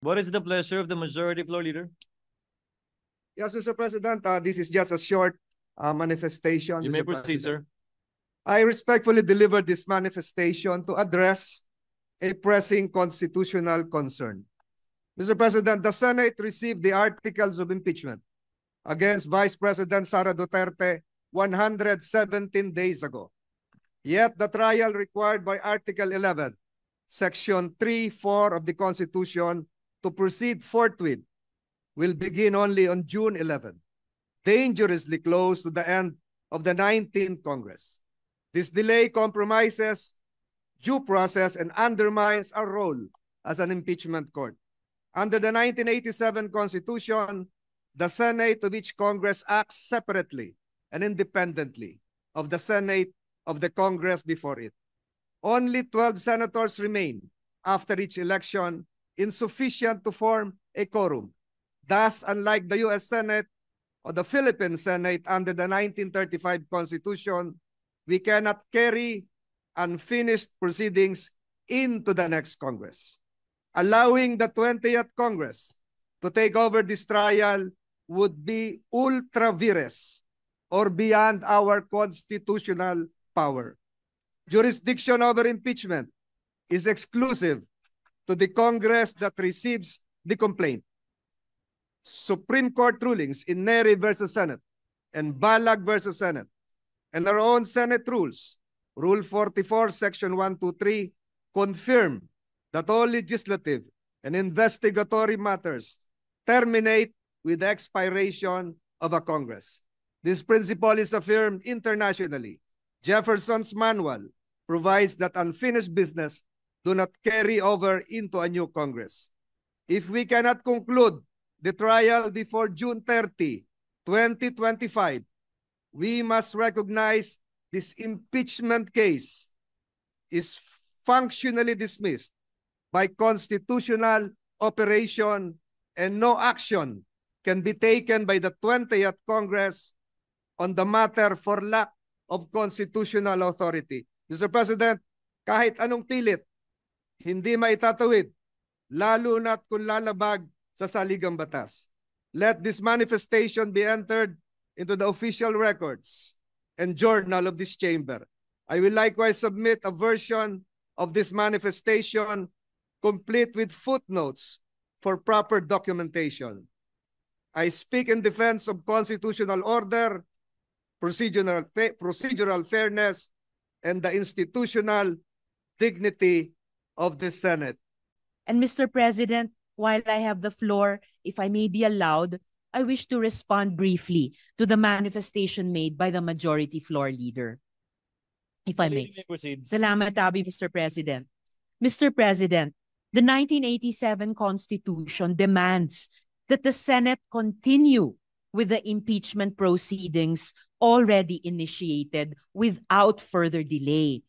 What is the pleasure of the majority floor leader? Yes, Mr. President, this is just a short manifestation. You may Mr. proceed, President. sir. I respectfully deliver this manifestation to address a pressing constitutional concern. Mr. President, the Senate received the articles of impeachment against Vice President Sara Duterte 117 days ago. Yet the trial required by Article 11, Section 3(4) of the Constitution to proceed forthwith will begin only on June 11, dangerously close to the end of the 19th Congress. This delay compromises due process and undermines our role as an impeachment court. Under the 1987 Constitution, the Senate of each Congress acts separately and independently of the Senate of the Congress before it. Only 12 senators remain after each election, insufficient to form a quorum. Thus, unlike the U.S. Senate or the Philippine Senate under the 1935 Constitution, we cannot carry unfinished proceedings into the next Congress. Allowing the 20th Congress to take over this trial would be ultra vires or beyond our constitutional power. Jurisdiction over impeachment is exclusive to the Congress that receives the complaint. Supreme Court rulings in Neri versus Senate and Balag versus Senate and our own Senate rules, Rule 44, Section 123, confirm that all legislative and investigatory matters terminate with the expiration of a Congress. This principle is affirmed internationally. Jefferson's manual provides that unfinished business do not carry over into a new Congress. If we cannot conclude the trial before June 30, 2025, we must recognize this impeachment case is functionally dismissed by constitutional operation and no action can be taken by the 20th Congress on the matter for lack of constitutional authority. Mr. President, kahit anong pilit, hindi maitatawid, lalo na't kung lalabag sa saligang batas. Let this manifestation be entered into the official records and journal of this chamber. I will likewise submit a version of this manifestation complete with footnotes for proper documentation. I speak in defense of constitutional order, procedural fairness, and the institutional dignity of the Senate. And Mr. President, while I have the floor, if I may be allowed, I wish to respond briefly to the manifestation made by the majority floor leader. If I may. Proceed. Salamat, Abi, Mr. President. Mr. President, the 1987 Constitution demands that the Senate continue with the impeachment proceedings already initiated without further delay.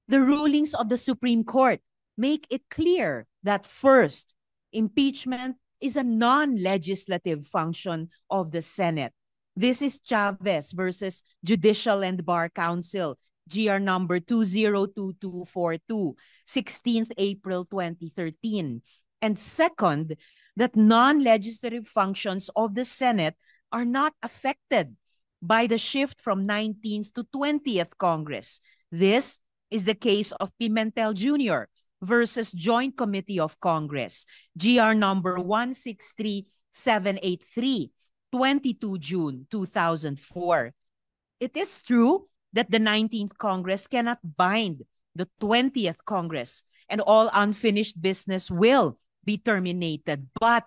The rulings of the Supreme Court make it clear that first, impeachment is a non-legislative function of the Senate. This is Chavez versus Judicial and Bar Council, GR number 202242, 16th April 2013. And second, that non-legislative functions of the Senate are not affected by the shift from 19th to 20th Congress. This is the case of Pimentel Jr. versus Joint Committee of Congress, GR number 163783, 22 June 2004. It is true that the 19th Congress cannot bind the 20th Congress and all unfinished business will be terminated. But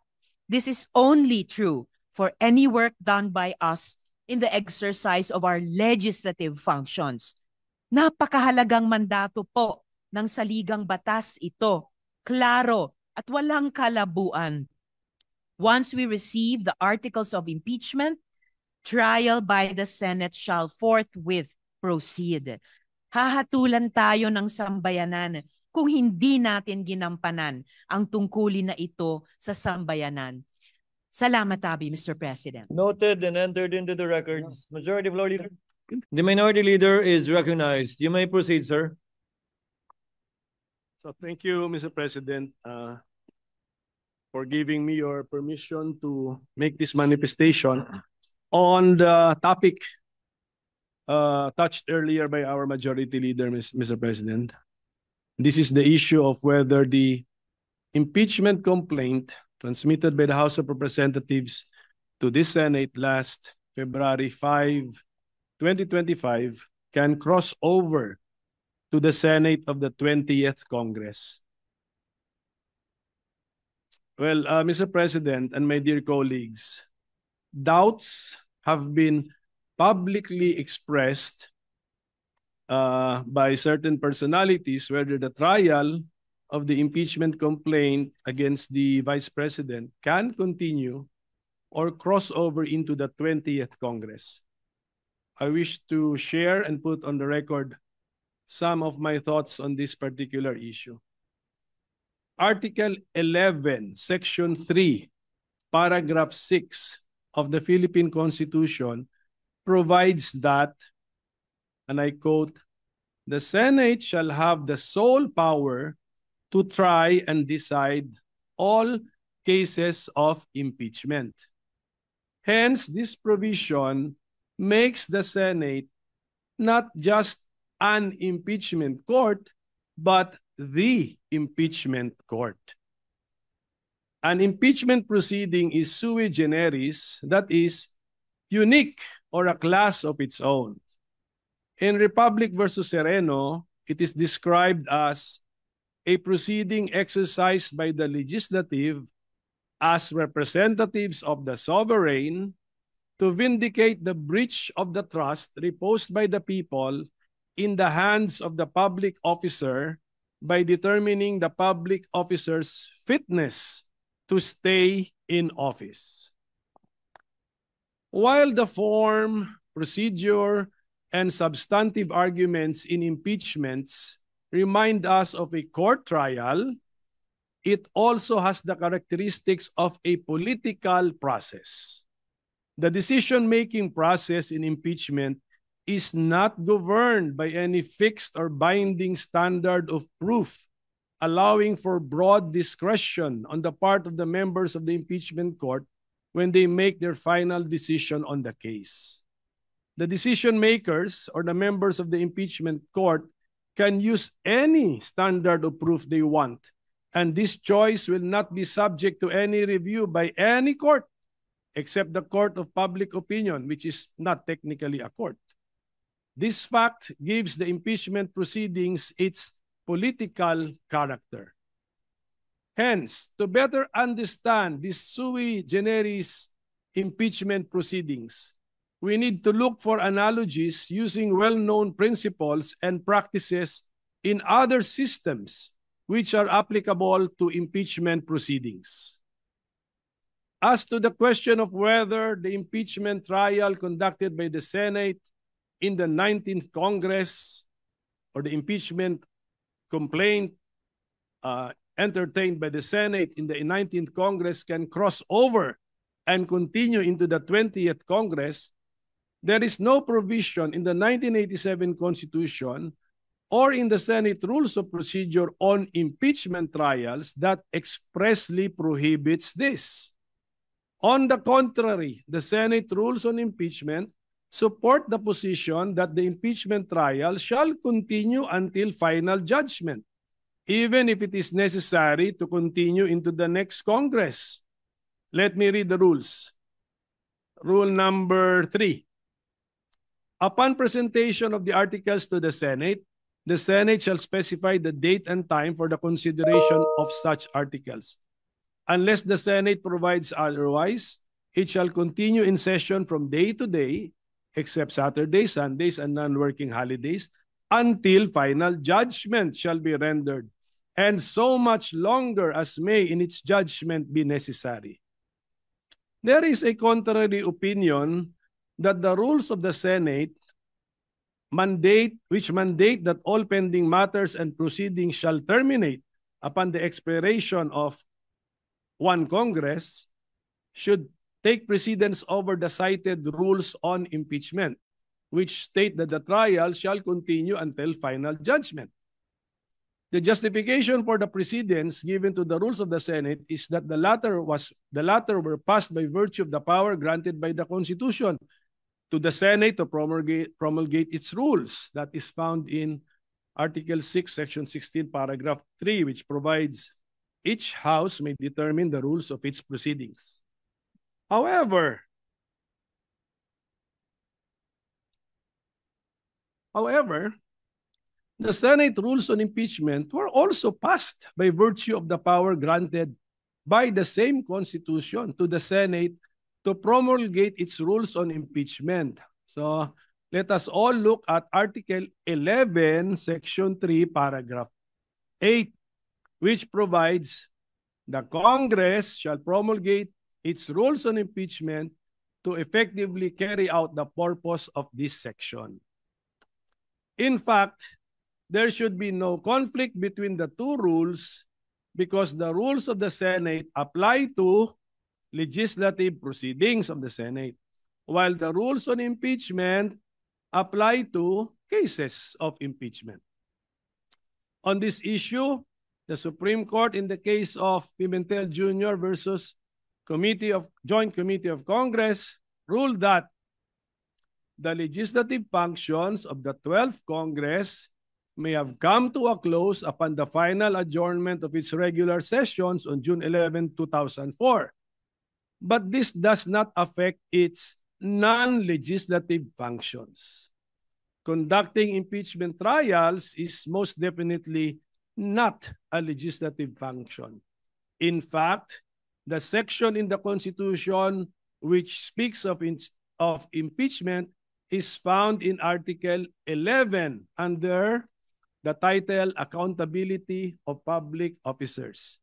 this is only true for any work done by us in the exercise of our legislative functions. Napakahalagang mandato po ng saligang batas ito, klaro at walang kalabuan. Once we receive the articles of impeachment, trial by the Senate shall forthwith proceed. Hahatulan tayo ng sambayanan kung hindi natin ginampanan ang tungkulin na ito sa sambayanan. Salamat, Abi, Mr. President. Noted and entered into the records. Majority floor leader. The minority leader is recognized. You may proceed, sir. So thank you, Mr. President. for giving me your permission to make this manifestation on the topic touched earlier by our majority leader, Mr. President. This is the issue of whether the impeachment complaint transmitted by the House of Representatives to this Senate last February 5, 2025 can cross over to the Senate of the 20th Congress. Well, Mr. President and my dear colleagues, doubts have been publicly expressed by certain personalities whether the trial of the impeachment complaint against the Vice President can continue or cross over into the 20th Congress. I wish to share and put on the record some of my thoughts on this particular issue. Article 11, Section 3, Paragraph 6 of the Philippine Constitution provides that, and I quote, "The Senate shall have the sole power to try and decide all cases of impeachment." Hence, this provision makes the Senate not just an impeachment court, but the impeachment court. An impeachment proceeding is sui generis, that is, unique or a class of its own. In Republic versus Sereno, it is described as a proceeding exercised by the legislative as representatives of the sovereign to vindicate the breach of the trust reposed by the people in the hands of the public officer by determining the public officer's fitness to stay in office. While the form, procedure, and substantive arguments in impeachments remind us of a court trial, it also has the characteristics of a political process. The decision-making process in impeachment is not governed by any fixed or binding standard of proof, allowing for broad discretion on the part of the members of the impeachment court when they make their final decision on the case. The decision makers or the members of the impeachment court can use any standard of proof they want, and this choice will not be subject to any review by any court except the court of public opinion, which is not technically a court. This fact gives the impeachment proceedings its political character. Hence, to better understand these sui generis impeachment proceedings, we need to look for analogies using well-known principles and practices in other systems which are applicable to impeachment proceedings. As to the question of whether the impeachment trial conducted by the Senate in the 19th Congress or the impeachment complaint entertained by the Senate in the 19th Congress can cross over and continue into the 20th Congress, there is no provision in the 1987 Constitution or in the Senate Rules of Procedure on impeachment trials that expressly prohibits this. On the contrary, the Senate Rules on Impeachment support the position that the impeachment trial shall continue until final judgment, even if it is necessary to continue into the next Congress. Let me read the rules. Rule number 3. Upon presentation of the articles to the Senate shall specify the date and time for the consideration of such articles. Unless the Senate provides otherwise, it shall continue in session from day to day, except Saturdays, Sundays, and non-working holidays, until final judgment shall be rendered, and so much longer as may in its judgment be necessary. There is a contrary opinion that the rules of the Senate mandate that all pending matters and proceedings shall terminate upon the expiration of one Congress should take precedence over the cited rules on impeachment, which state that the trial shall continue until final judgment. The justification for the precedence given to the rules of the Senate is that the latter were passed by virtue of the power granted by the Constitution to the Senate to promulgate its rules. That is found in Article 6, Section 16, Paragraph 3, which provides each House may determine the rules of its proceedings. However, the Senate rules on impeachment were also passed by virtue of the power granted by the same Constitution to the Senate to promulgate its rules on impeachment. So let us all look at Article 11, Section 3, Paragraph 8, which provides the Congress shall promulgate its rules on impeachment to effectively carry out the purpose of this section. In fact, there should be no conflict between the two rules because the rules of the Senate apply to legislative proceedings of the Senate, while the rules on impeachment apply to cases of impeachment. On this issue, the Supreme Court in the case of Pimentel Jr. versus Joint Committee of Congress ruled that the legislative functions of the 12th Congress may have come to a close upon the final adjournment of its regular sessions on June 11, 2004. But this does not affect its non-legislative functions. Conducting impeachment trials is most definitely not a legislative function. In fact, the section in the Constitution which speaks of impeachment is found in Article 11 under the title Accountability of Public Officers,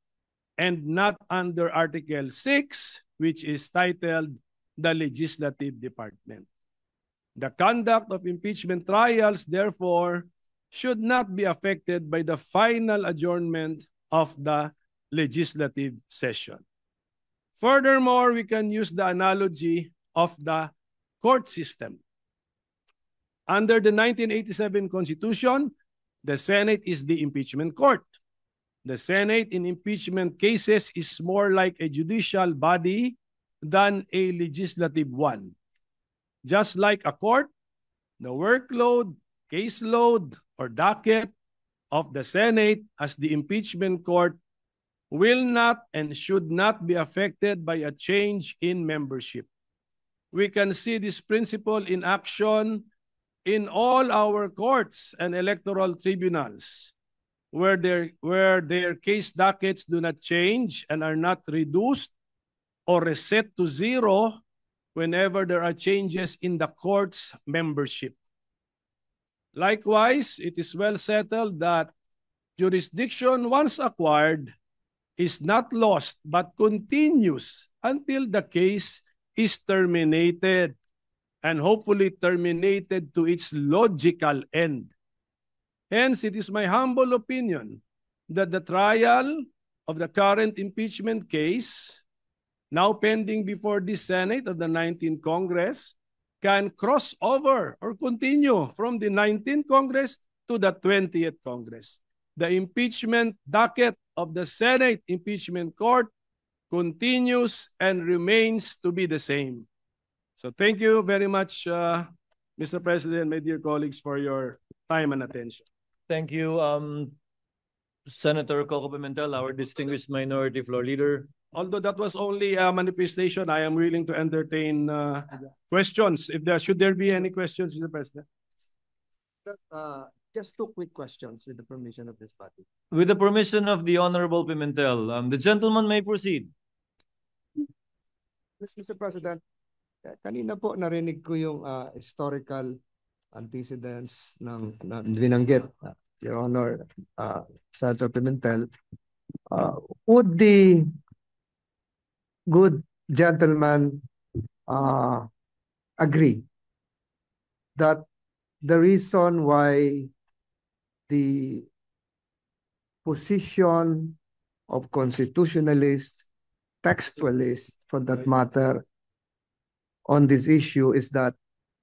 and not under Article 6, which is titled the Legislative Department. The conduct of impeachment trials, therefore, should not be affected by the final adjournment of the legislative session. Furthermore, we can use the analogy of the court system. Under the 1987 Constitution, the Senate is the impeachment court. The Senate in impeachment cases is more like a judicial body than a legislative one. Just like a court, the workload, caseload, or docket of the Senate as the impeachment court will not and should not be affected by a change in membership. We can see this principle in action in all our courts and electoral tribunals, where their case dockets do not change and are not reduced or reset to zero whenever there are changes in the court's membership. Likewise, it is well settled that jurisdiction once acquired is not lost but continues until the case is terminated, and hopefully terminated to its logical end. Hence, it is my humble opinion that the trial of the current impeachment case, now pending before the Senate of the 19th Congress, can cross over or continue from the 19th Congress to the 20th Congress. The impeachment docket of the Senate Impeachment Court continues and remains to be the same. So thank you very much, Mr. President, my dear colleagues, for your time and attention. Thank you, Senator Coco Pimentel, our distinguished Minority Floor Leader. Although that was only a manifestation, I am willing to entertain questions. Should there be any questions, Mr. President? Just two quick questions with the permission of this body. With the permission of the Honorable Pimentel, the gentleman may proceed. Mr. President, kanina po narinig ko yung historical antecedents ng binanggit, Your Honor, Senator Pimentel. Would the good gentleman agree that the reason why the position of constitutionalists, textualists for that matter, on this issue is that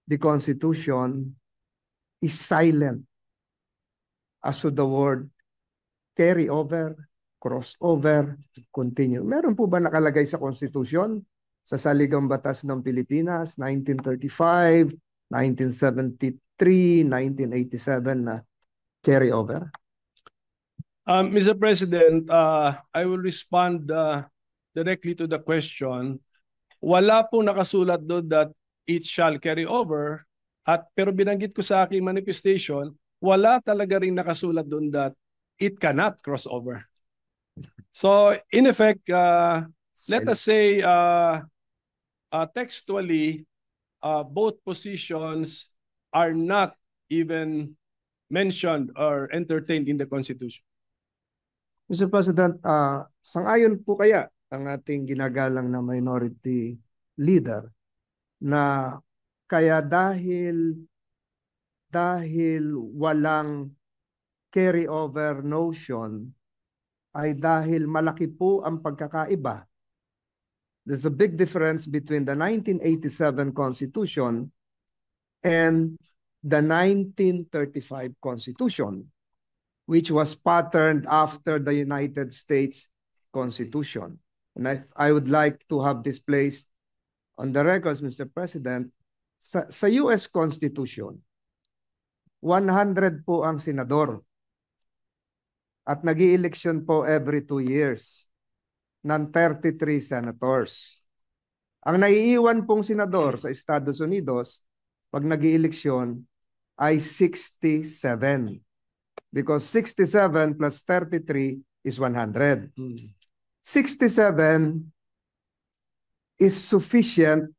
the Constitution is silent as to the word carry over, crossover, continue. Meron po ba nakalagay sa Constitution, sa Saligang Batas ng Pilipinas, 1935, 1973, 1987 na carry over? Mr. President, I will respond directly to the question. Wala pong nakasulat doon that it shall carry over. Pero binanggit ko sa aking manifestation, wala talaga rin nakasulat doon that it cannot cross over. So in effect, let us say textually, both positions are not even mentioned or entertained in the Constitution. Mr. President, sangayon po kaya ang ating ginagalang na minority leader na kaya dahil walang carry-over notion ay dahil malaki po ang pagkakaiba. There's a big difference between the 1987 Constitution and the 1935 Constitution, which was patterned after the United States Constitution. And I would like to have this placed on the records, Mr. President. Sa US Constitution, 100 po ang senador at nag-i-eleksyon po every 2 years ng 33 senators. Ang naiiwan pong senador sa Estados Unidos pag nag-i-eleksyon ay 67. Because 67 plus 33 is 100. 67 is sufficient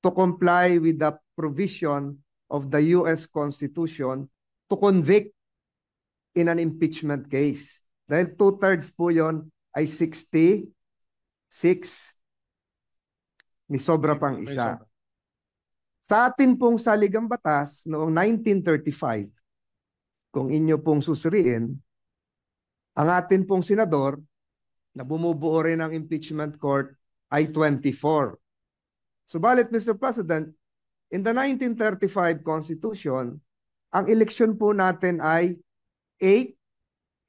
to comply with the provision of the US Constitution to convict in an impeachment case. Dahil 2/3 po yun ay 66. May sobra pang isa. Sa atin pong saligang batas noong 1935, kung inyo pong susuriin, ang atin pong senador na bumubuo rin ng impeachment court ay 24. Subalit, Mr. President, in the 1935 Constitution, ang eleksyon po natin ay 8,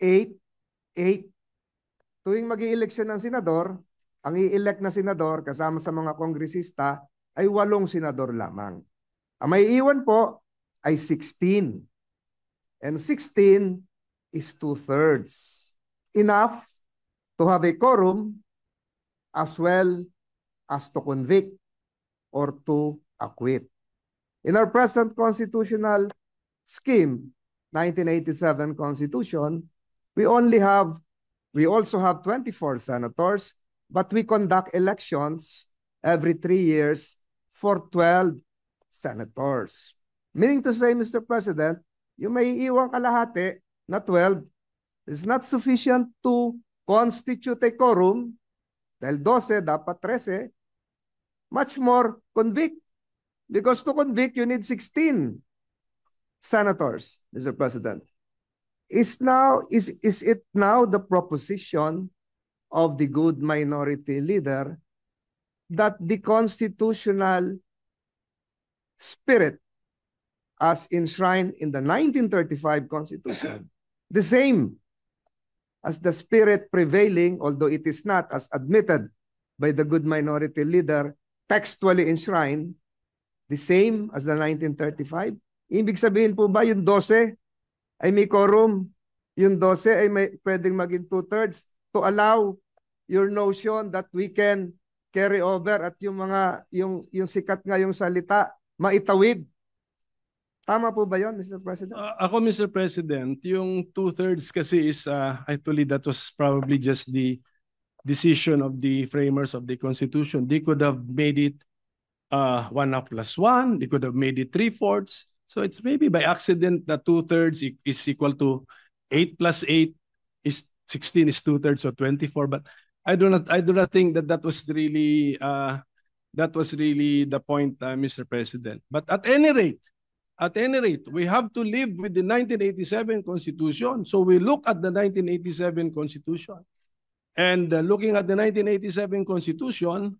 8, 8. Tuwing mag-i-eleksyon ng senador, ang i-elect na senador kasama sa mga kongresista ay 8 senador lamang. Ang may iwan po ay 16. And 16 is 2/3. Enough to have a quorum as well as to convict or to acquit. In our present constitutional scheme, 1987 Constitution, we also have 24 senators, but we conduct elections every 3 years for 12 senators. Meaning to say, Mr. President, yung may iwang kalahati na 12 is not sufficient to constitute a quorum, dahil 12, dapat 13, much more convict. Because to convict, you need 16 senators, Mr. President. Is it now the proposition of the good minority leader that the constitutional spirit as enshrined in the 1935 Constitution, the same as the spirit prevailing, although it is not as admitted by the good minority leader, textually enshrined, the same as the 1935? Ibig sabihin po ba yung 12 ay may quorum? Yung 12 ay pwedeng maging 2/3 to allow your notion that we can carry over at yung sikat nga yung salita, maitawid. Tama po ba yun, Mr. President? Ako, Mr. President, yung 2/3 kasi is actually that was probably just the decision of the framers of the Constitution. They could have made it 1 plus 1. They could have made it 3/4. So it's maybe by accident that 2/3 is equal to 8 plus 8 is 16 is 2/3, so 24. But I do not think that was really the point, Mr. President. But at any rate, we have to live with the 1987 Constitution. So we look at the 1987 Constitution. And looking at the 1987 Constitution,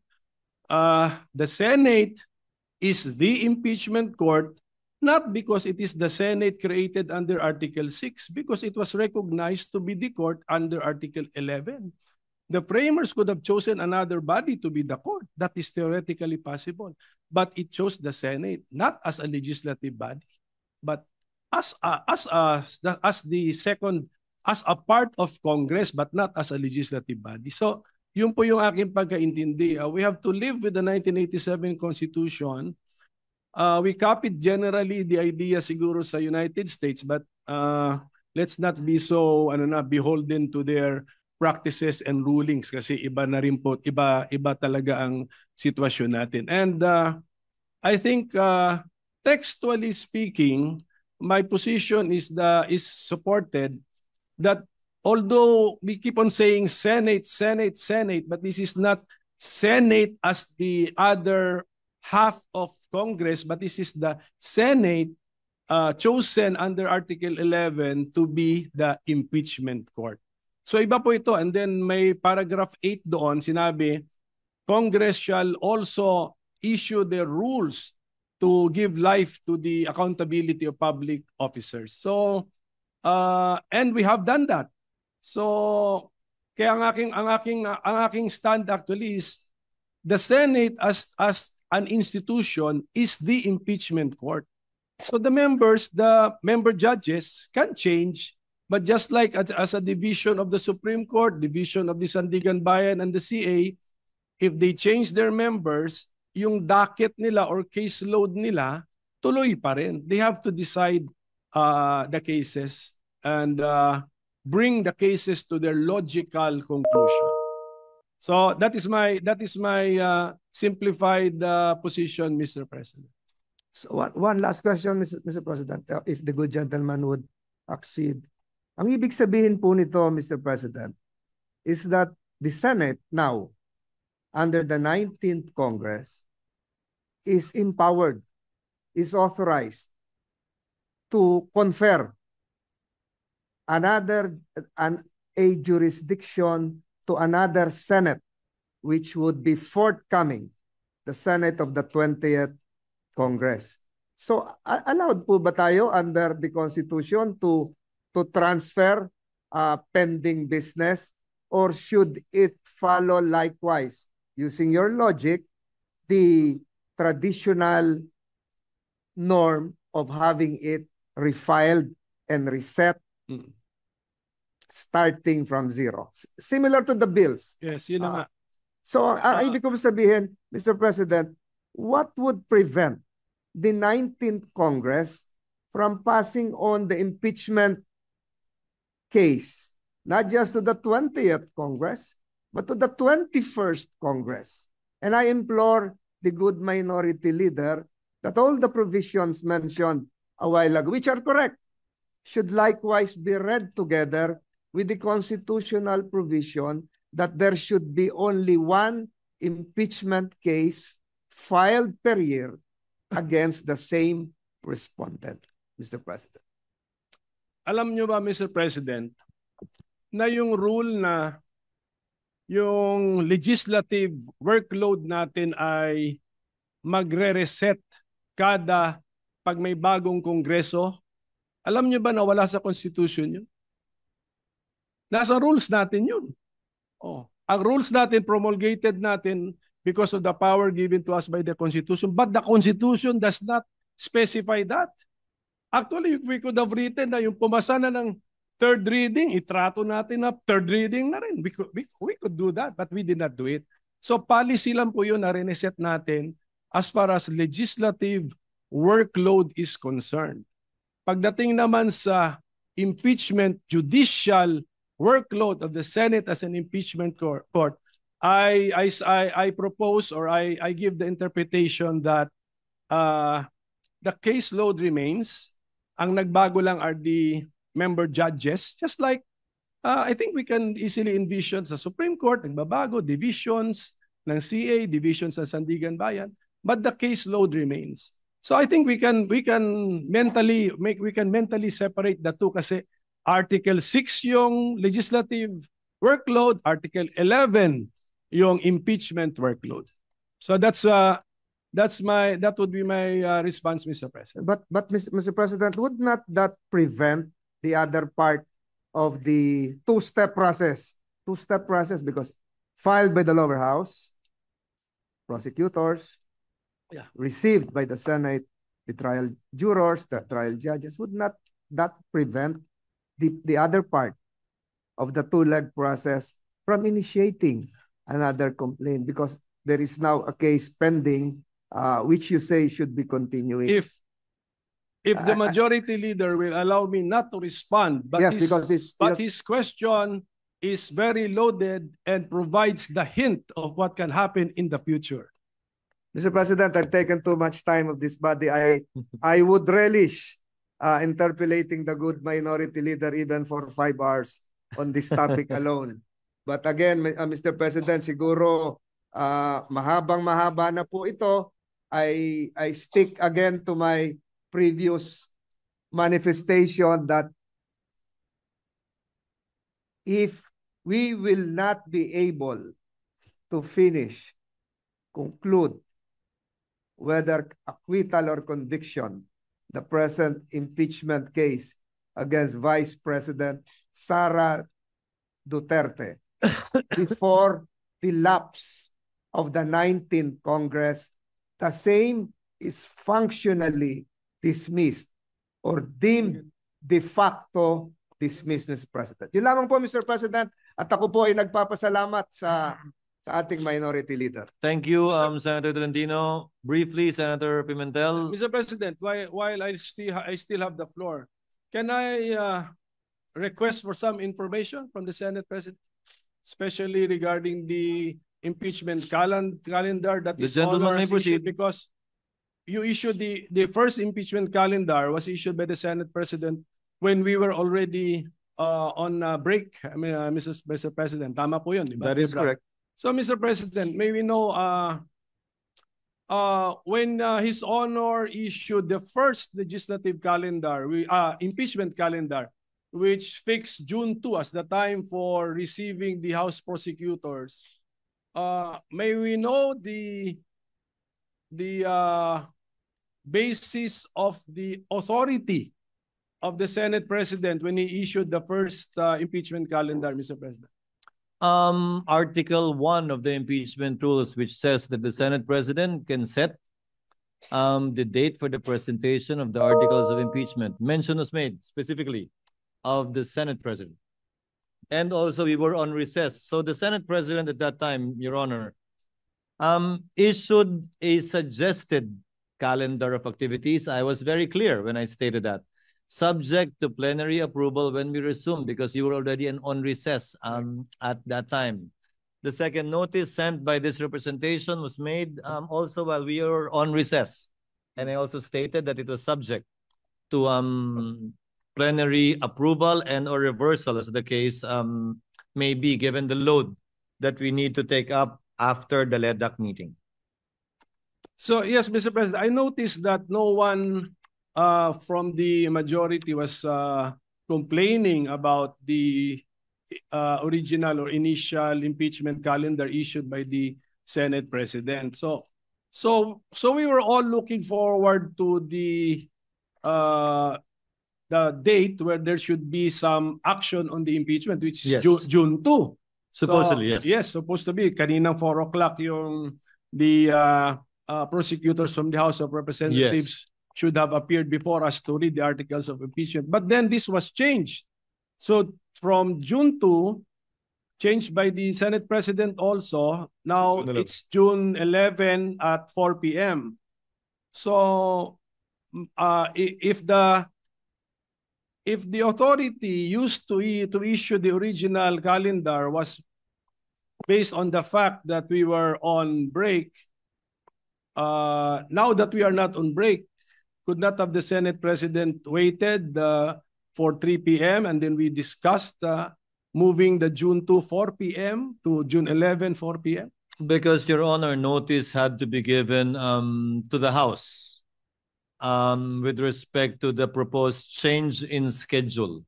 the Senate is the impeachment court Not because it is the Senate created under Article 6, because it was recognized to be the court under Article 11. The framers could have chosen another body to be the court. That is theoretically possible. But it chose the Senate, not as a legislative body, but as a part of Congress, but not as a legislative body. So, yun po yung aking pagkaintindi. We have to live with the 1987 Constitution. We copied generally the idea siguro sa United States, but let's not be so beholden to their practices and rulings kasi iba na rin po, iba talaga ang sitwasyon natin. And I think textually speaking, my position is supported that although we keep on saying Senate, Senate, Senate, but this is not Senate as the other half of Congress, but this is the Senate chosen under Article 11 to be the impeachment court. So iba po ito. And then may paragraph 8 doon, sinabi, Congress shall also issue the rules to give life to the accountability of public officers. So, and we have done that. So, kaya ang aking stand actually is the Senate as an institution is the impeachment court. So the member judges can change, but just like as a division of the Supreme Court, division of the Sandigan Bayan and the CA, if they change their members, yung docket nila or caseload nila, tuloy pa rin. They have to decide the cases and bring the cases to their logical conclusion. So that is my simplified position, Mr. President. So one last question, Mr. President, if the good gentleman would accede. Ang ibig sabihin po nito, Mr. President, is that the Senate now, under the 19th Congress, is empowered, is authorized to confer a jurisdiction to another Senate, which would be forthcoming, the Senate of the 20th Congress. So, allowed po ba tayo under the Constitution to transfer pending business, or should it follow likewise, using your logic, the traditional norm of having it refiled and reset starting from zero? Similar to the bills. Yes, yun na nga. So, ang ibig ko sabihin, Mr. President, what would prevent the 19th Congress from passing on the impeachment case, not just to the 20th Congress, but to the 21st Congress? And I implore the good minority leader that all the provisions mentioned a while ago, which are correct, should likewise be read together with the constitutional provision that there should be only one impeachment case filed per year against the same respondent, Mr. President. Alam nyo ba, Mr. President, na yung rule na yung legislative workload natin ay magre-reset kada pag may bagong kongreso? Alam nyo ba na wala sa Constitution yun? Nasa rules natin yun. Oh, ang rules natin, promulgated natin because of the power given to us by the Constitution. But the Constitution does not specify that. Actually, we could have written na yung pumasa na ng third reading, itrato natin na third reading na rin. We could do that, but we did not do it. So policy lang po yun na reset natin as far as legislative workload is concerned. Pagdating naman sa impeachment judicial workload of the Senate as an impeachment court, I propose, or I give the interpretation that the caseload remains. Ang nagbago lang are the member judges, just like I think we can easily envision sa Supreme Court, nagbabago, divisions ng CA, divisions ng Sandigan Bayan, but the caseload remains. So I think we can mentally separate the two kasi Article 6 yung legislative workload, Article 11 yung impeachment workload. So that's that would be my response, Mr. President. But Mr. President, would not that prevent the other part of the two-step process? Two-step process, because filed by the lower house, prosecutors, Yeah. received by the Senate, the trial jurors, the trial judges, would not that prevent the other part of the two-leg process from initiating another complaint? Because there is now a case pending, which you say should be continuing. If the majority leader will allow me not to respond, but yes, because his question is very loaded and provides the hint of what can happen in the future. Mr. President, I've taken too much time of this body. I would relish interpolating the good minority leader even for 5 hours on this topic alone. But again, Mr. President, siguro mahabang-mahaba na po ito. I stick again to my previous manifestation that if we will not be able to conclude whether acquittal or conviction, the present impeachment case against Vice President Sara Duterte before the lapse of the 19th Congress, the same is functionally dismissed or deemed de facto dismissed, Mr. President. Yun lamang po, Mr. President, at ako po ay nagpapasalamat sa ating minority leader. Thank you, Senator Tolentino. Briefly, Senator Pimentel. Mr. President, while I still have the floor, can I request for some information from the Senate President, especially regarding the impeachment calendar that is issued, because you issued the first impeachment calendar was issued by the Senate President when we were already on break. I mean, Mr. President, tama po yun, diba? That is correct. So, Mr. President, may we know when His Honor issued the first legislative calendar, impeachment calendar, which fixed June 2 as the time for receiving the House prosecutors, may we know the basis of the authority of the Senate President when he issued the first impeachment calendar, Mr. President? Article 1 of the impeachment rules, which says that the Senate President can set the date for the presentation of the articles of impeachment. Mention was made specifically of the Senate President. And also we were on recess. So the Senate President at that time, Your Honor, issued a suggested calendar of activities. I was very clear when I stated that. Subject to plenary approval when we resume, because you were already on recess at that time. The second notice sent by this representation was made also while we were on recess. And I also stated that it was subject to plenary approval and or reversal, as the case may be, given the load that we need to take up after the LEDAC meeting. So, yes, Mr. President, I noticed that no one from the majority was complaining about the original or initial impeachment calendar issued by the Senate President. So we were all looking forward to the date where there should be some action on the impeachment, which is Yes. June 2. Supposedly, yes. Yes, supposed to be. Kaninang 4 o'clock the prosecutors from the House of Representatives should have appeared before us to read the articles of impeachment. But then this was changed. So from June 2, changed by the Senate President also, now June 11. it's June 11 at 4 p.m. So if the authority used to issue the original calendar was based on the fact that we were on break, now that we are not on break, could not have the Senate President waited for 3 p.m. and then we discussed moving the June 2 4 p.m. to June 11 4 p.m.? Because, Your Honor, notice had to be given to the House with respect to the proposed change in schedule.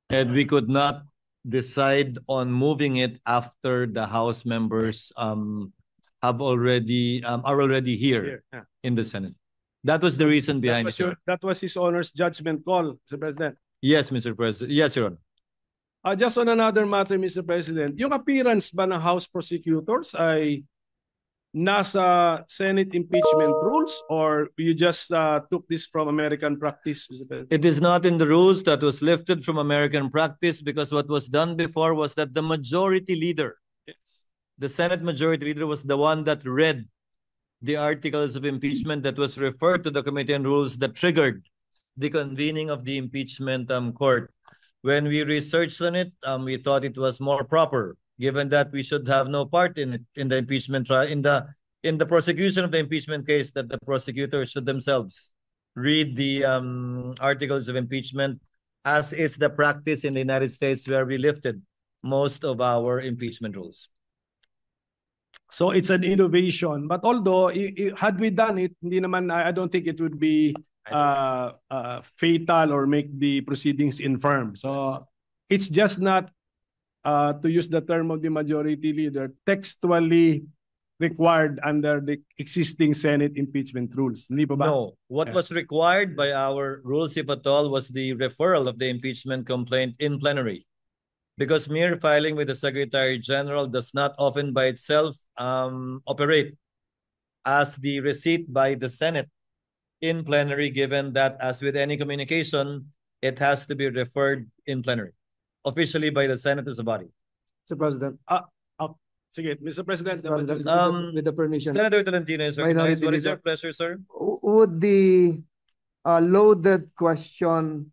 And we could not decide on moving it after the House members are already here Yeah. in the Senate. That was the reason behind it. That was His Honor's judgment call, Mr. President. Yes, Mr. President. Yes, Your Honor. Just on another matter, Mr. President, yung appearance ba ng House prosecutors ay nasa Senate impeachment rules or you just took this from American practice, Mr. President? It is not in the rules. That was lifted from American practice because what was done before was that the majority leader, the Senate majority leader, was the one that read the articles of impeachment that was referred to the Committee on Rules that triggered the convening of the impeachment court. When we researched on it, we thought it was more proper, given that we should have no part in it, in the impeachment trial, in the prosecution of the impeachment case, that the prosecutors should themselves read the articles of impeachment, as is the practice in the United States, where we lifted most of our impeachment rules. So it's an innovation. But although, had we done it, hindi naman, I don't think it would be fatal or make the proceedings infirm. So it's just not, to use the term of the majority leader, textually required under the existing Senate impeachment rules. Hindi pa ba? No. What was required by our rules, if at all, was the referral of the impeachment complaint in plenary. Because mere filing with the Secretary General does not often by itself operate as the receipt by the Senate in plenary, given that, as with any communication, it has to be referred in plenary, officially by the Senate as a body. Mr. President. Sige, Mr. President. Mr. President, with the permission. Senator Tolentino is recognized. What is your pleasure, sir? Would the loaded question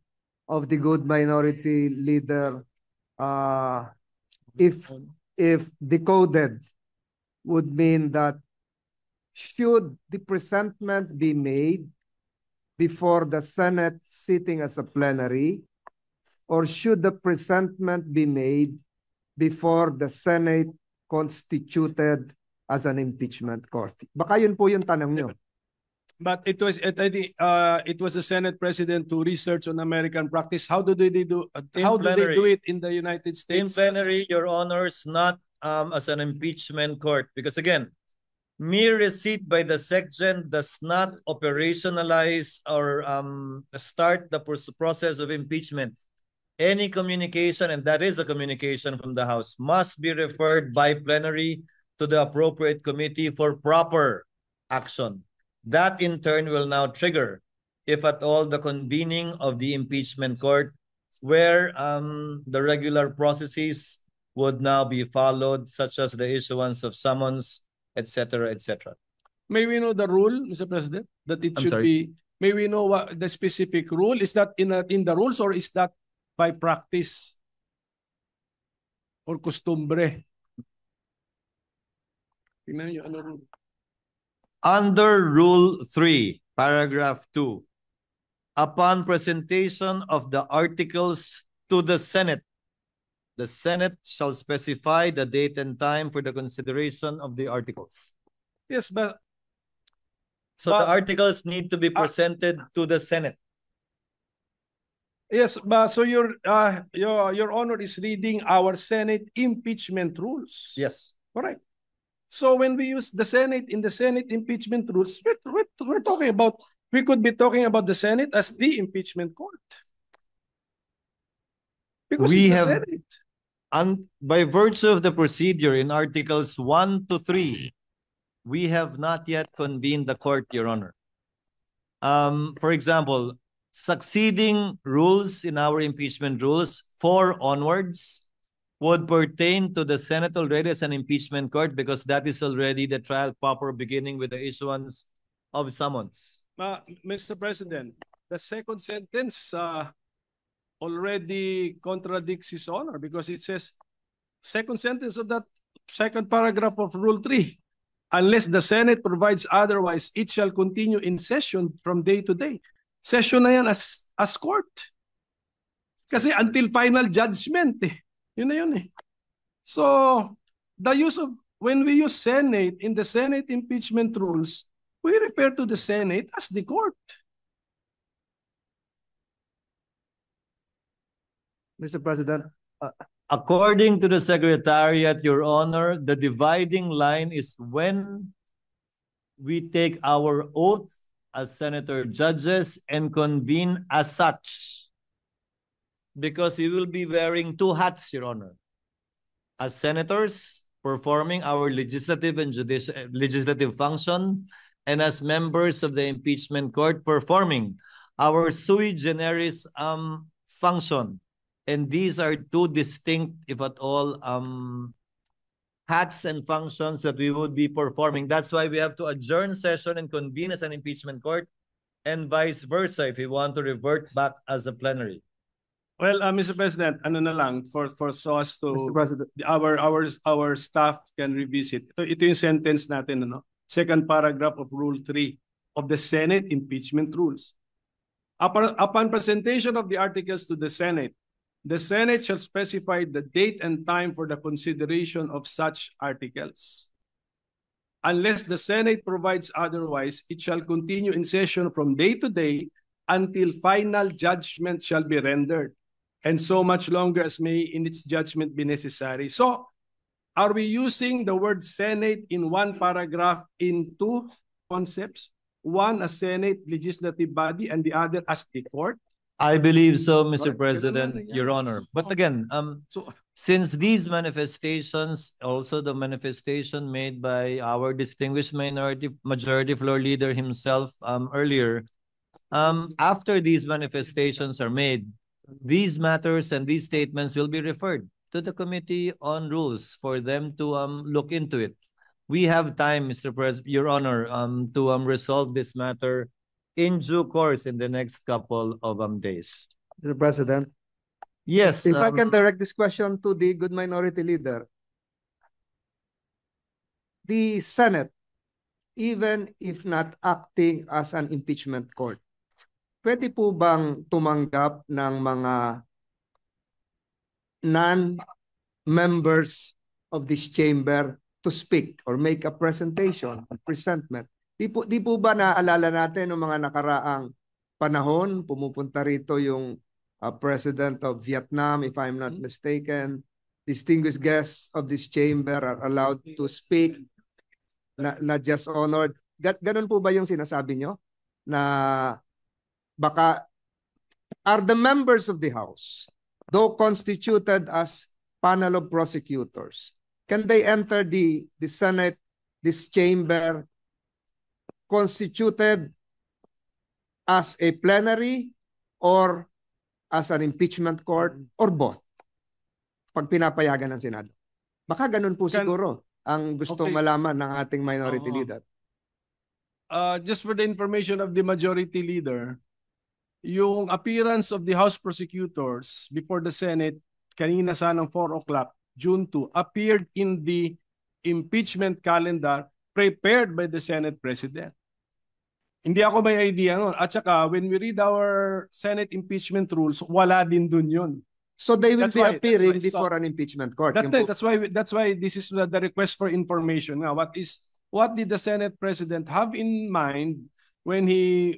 of the good minority leader, if decoded, would mean that should the presentment be made before the Senate sitting as a plenary, or should the presentment be made before the Senate constituted as an impeachment court? Baka yun po yung tanong nyo. But it was the Senate President to research on American practice. How do they do it in the United States? In plenary, Your Honors, not as an impeachment court, because again, mere receipt by the SecGen does not operationalize or start the process of impeachment. Any communication, and that is a communication from the House, must be referred by plenary to the appropriate committee for proper action. That in turn will now trigger, if at all, the convening of the impeachment court, where the regular processes would now be followed, such as the issuance of summons, etc., etc. May we know the rule, Mr. President, that it should be? May we know what the specific rule is? That in the rules, or is that by practice or costumbre? Tingnan niyo, ano rule? Under Rule 3, Paragraph 2, upon presentation of the articles to the Senate shall specify the date and time for the consideration of the articles. Yes, but the articles need to be presented to the Senate. Yes, but so your Honor is reading our Senate impeachment rules. Yes. Correct. So when we use the Senate in the Senate impeachment rules, we're talking about, we could be talking about the Senate as the impeachment court. Because we it's the have, Senate. And by virtue of the procedure in Articles 1 to 3, we have not yet convened the court, Your Honor. For example, succeeding rules in our impeachment rules, 4 onwards, would pertain to the Senate already as an impeachment court, because that is already the trial proper, beginning with the issuance of summons. Mr. President, the second sentence already contradicts His Honor, because it says, second sentence of that second paragraph of Rule 3, unless the Senate provides otherwise, it shall continue in session from day to day. Session na yan as court. Kasi until final judgment eh. Yun na yun eh. So, the use of, when we use Senate in the Senate impeachment rules, we refer to the Senate as the court. Mr. President, According to the Secretariat, Your Honor, the dividing line is when we take our oath as senator judges and convene as such. Because we will be wearing two hats, Your Honor. As senators, performing our legislative and legislative function, and as members of the impeachment court, performing our sui generis function. And these are two distinct, if at all, hats and functions that we would be performing. That's why we have to adjourn session and convene as an impeachment court, and vice versa if we want to revert back as a plenary. Well, Mr. President, ano na lang for so as to Mr. President. our staff can revisit. Ito yung sentence natin, ano? Second paragraph of Rule 3 of the Senate impeachment rules. Upon presentation of the articles to the Senate shall specify the date and time for the consideration of such articles. Unless the Senate provides otherwise, it shall continue in session from day to day until final judgment shall be rendered, and so much longer as may in its judgment be necessary. So, are we using the word Senate in one paragraph in two concepts? One as Senate legislative body and the other as the court? I believe so, Mr. Right. President, Yeah. Your Honor. But again, since these manifestations, also the manifestation made by our distinguished majority floor leader himself earlier, after these manifestations are made, these matters and these statements will be referred to the Committee on Rules for them to look into it. We have time, Mr. President, Your Honor, to resolve this matter in due course in the next couple of days. Mr. President, Yes. if I can direct this question to the good minority leader. The Senate, even if not acting as an impeachment court, pwede po bang tumanggap ng mga non-members of this chamber to speak or make a presentation, a presentment? Di po ba naaalala natin ng mga nakaraang panahon, pumupunta rito yung President of Vietnam, if I'm not mistaken. Distinguished guests of this chamber are allowed to speak, not just honored. Ganun po ba yung sinasabi nyo? Na baka are the members of the House, though constituted as panel of prosecutors, can they enter the Senate, this chamber, constituted as a plenary or as an impeachment court or both? Pag pinapayagan ng Senado. Baka ganun po siguro ang gustong malaman ng ating minority leader. Just for the information of the majority leader, yung appearance of the House prosecutors before the Senate kanina sanang 4 o'clock, June 2, appeared in the impeachment calendar prepared by the Senate President. Hindi ako may idea nun. At saka, when we read our Senate impeachment rules, wala din dun yun. So they will be appearing before an impeachment court. That's why this is the request for information. Now, what did the Senate President have in mind when he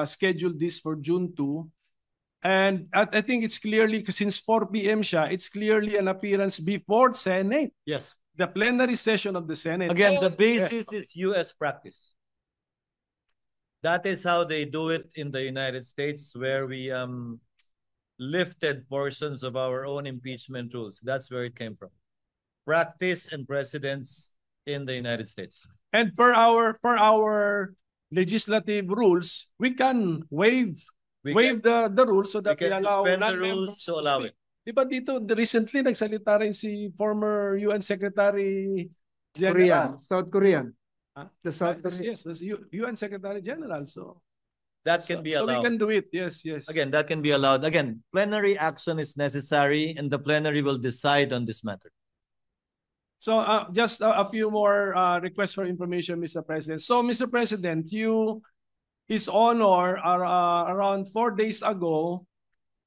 scheduled this for June 2? And I think it's clearly, since 4 p.m. siya, it's clearly an appearance before Senate. Yes. The plenary session of the Senate. Again, the basis is U.S. practice. That is how they do it in the United States, where we lifted portions of our own impeachment rules. That's where it came from. Practice and precedents in the United States. And per our legislative rules, we can waive the rules so that we allow non-members to allow it. Diba dito, recently nagsalita rin si former UN Secretary General. Korean, South Korean. The South Korean. Yes, the UN Secretary General. So that can be allowed. So we can do it. Yes. Again, that can be allowed. Again, plenary action is necessary, and the plenary will decide on this matter. So just a few more requests for information, Mr. President. So, Mr. President, His Honor, around 4 days ago,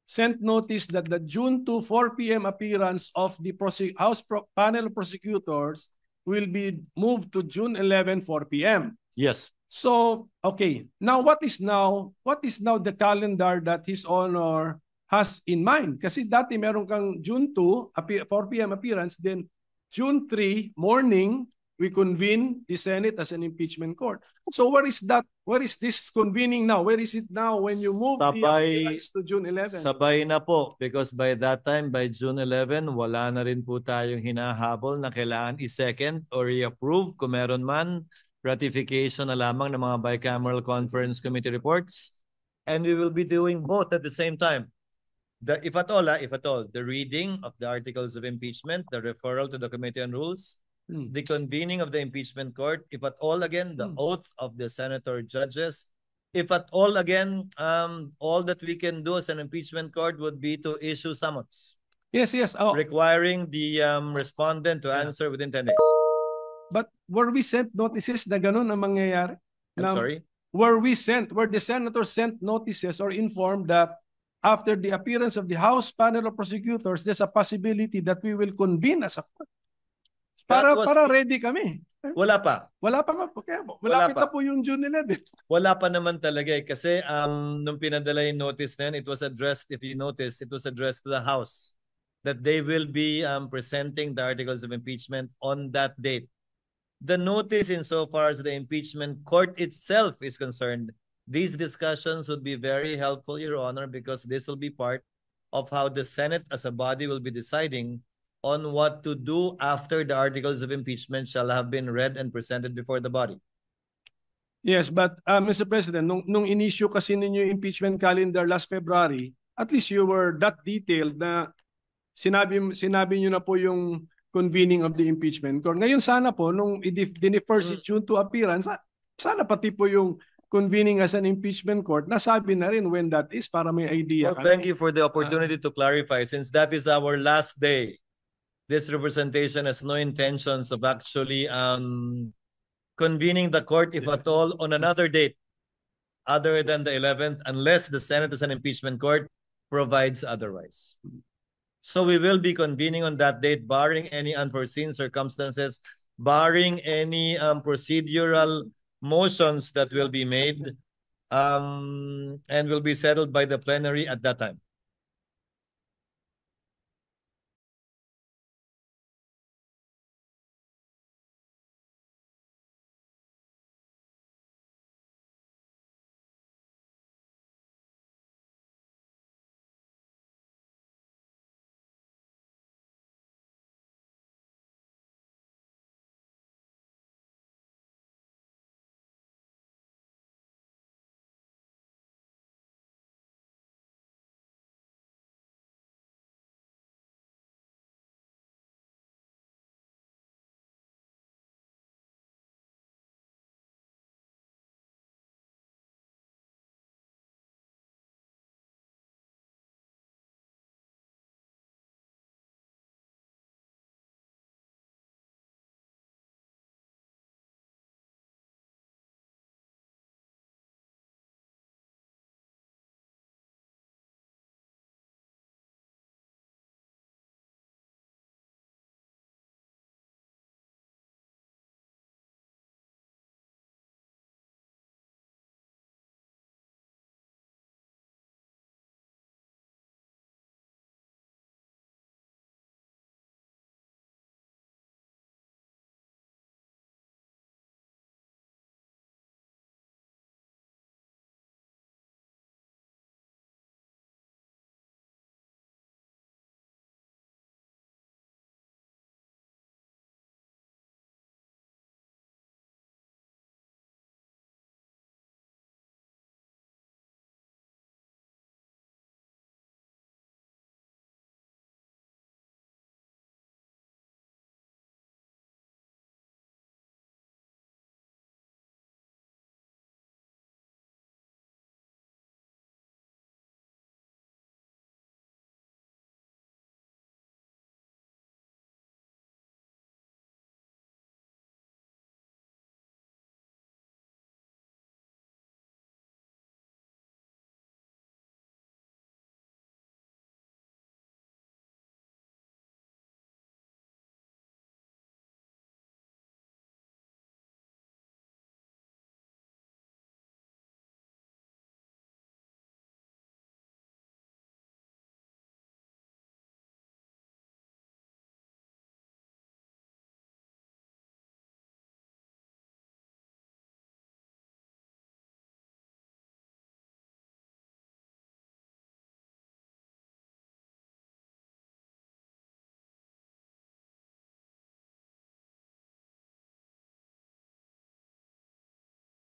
sent notice that the June 2, 4 p.m. appearance of the House panel of prosecutors will be moved to June 11, 4 p.m. Yes. So, okay. Now, what is now the calendar that His Honor has in mind. Kasi dati meron kang June 2, 4 p.m. appearance, then June 3, morning, we convene the Senate as an impeachment court. So where is that? Where is this convening now? Where is it now when you move the appearance to June 11? Sabay na po, because by that time, by June 11, wala na rin po tayong hinahabol na kailangan i-second or i-approve kung meron man, ratification na lamang ng mga bicameral conference committee reports. And we will be doing both at the same time. If at all, the reading of the articles of impeachment, the referral to the Committee on Rules, the convening of the impeachment court, if at all again, the oath of the senator judges, if at all again, all that we can do as an impeachment court would be to issue summons. Yes. Oh. Requiring the respondent to answer within 10 days. But were we sent notices na ganun ang mangyayari? I'm sorry? Were the senators sent notices or informed that after the appearance of the House panel of prosecutors, there's a possibility that we will convene as a court? Para ready kami. Wala pa. Wala pa nga po. Kaya malapit na po yung June 11. Wala pa naman talaga eh. Kasi nung pinadala yung notice na yun, it was addressed, if you notice, it was addressed to the House that they will be presenting the articles of impeachment on that date. The notice insofar as the impeachment court itself is concerned, these discussions would be very helpful, Your Honor, because this will be part of how the Senate as a body will be deciding on what to do after the articles of impeachment shall have been read and presented before the body. Yes, but Mr. President, nung in-issue kasi ninyo yung impeachment calendar last February, at least you were that detailed na sinabi nyo na po yung convening of the impeachment court. Ngayon sana po, nung i-defer si June to appearance, sana pati po yung convening as an impeachment court, nasabi na rin when that is para may idea. Well, thank you for the opportunity to clarify. Since that is our last day, this representation has no intentions of actually convening the court, if at all, on another date other than the 11th, unless the Senate as an impeachment court provides otherwise. So we will be convening on that date, barring any unforeseen circumstances, barring any procedural motions that will be made and will be settled by the plenary at that time.